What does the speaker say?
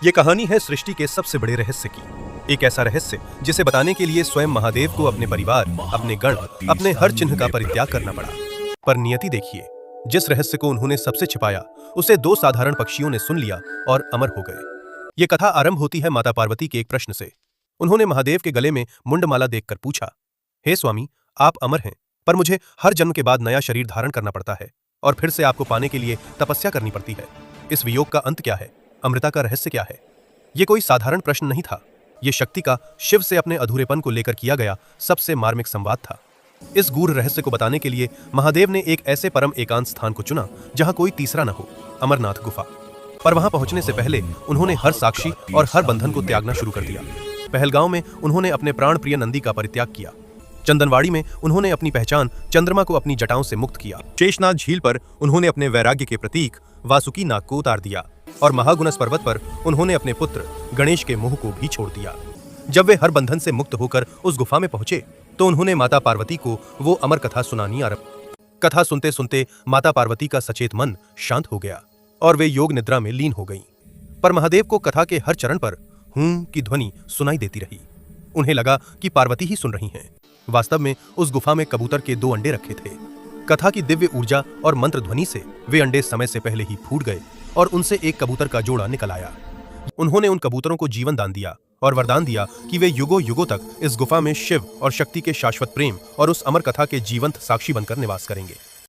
ये कहानी है सृष्टि के सबसे बड़े रहस्य की। एक ऐसा रहस्य जिसे बताने के लिए स्वयं महादेव को अपने परिवार, अपने गण, अपने हर चिन्ह का परित्याग करना पड़ा। पर नियति देखिए, जिस रहस्य को उन्होंने सबसे छिपाया उसे दो साधारण पक्षियों ने सुन लिया और अमर हो गए। ये कथा आरंभ होती है माता पार्वती के एक प्रश्न से। उन्होंने महादेव के गले में मुंडमाला देखकर पूछा, हे स्वामी, आप अमर हैं, पर मुझे हर जन्म के बाद नया शरीर धारण करना पड़ता है और फिर से आपको पाने के लिए तपस्या करनी पड़ती है। इस वियोग का अंत क्या है? अमृता का रहस्य क्या है? ये कोई साधारण प्रश्न नहीं था। ये शक्ति का शिव से अपने अधूरेपन को लेकर किया गया सबसे मार्मिक संवाद था। इस गूढ़ रहस्य को बताने के लिए महादेव ने एक ऐसे परम एकांत स्थान को चुना जहां कोई तीसरा न हो, अमरनाथ गुफा। पर वहां पहुंचने से पहले उन्होंने हर साक्षी और हर बंधन को त्यागना शुरू कर दिया। पहलगांव में उन्होंने अपने प्राण प्रिय नंदी का परित्याग किया। चंदनवाड़ी में उन्होंने अपनी पहचान चंद्रमा को अपनी जटाओं से मुक्त किया। शेषनाग झील पर उन्होंने अपने वैराग्य के प्रतीक वासुकी नाग को उतार दिया और महागुनस पर्वत पर उन्होंने अपने पुत्र गणेश के मुंह को भी छोड़ दिया। जब वे हर बंधन से मुक्त होकर उस गुफा में पहुंचे तो उन्होंने माता पार्वती को वो अमर कथा सुनानी आरंभ। कथा सुनते सुनते माता पार्वती का सचेत मन शांत हो गया और वे योग निद्रा में लीन हो गईं। पर महादेव को कथा के हर चरण पर हूं की ध्वनि सुनाई देती रही। उन्हें लगा कि पार्वती ही सुन रही हैं। वास्तव में उस गुफा में कबूतर के 2 अंडे रखे थे। कथा की दिव्य ऊर्जा और मंत्र ध्वनि से वे अंडे समय से पहले ही फूट गए और उनसे एक कबूतर का जोड़ा निकल आया। उन्होंने उन कबूतरों को जीवन दान दिया और वरदान दिया कि वे युगों युगों तक इस गुफा में शिव और शक्ति के शाश्वत प्रेम और उस अमर कथा के जीवंत साक्षी बनकर निवास करेंगे।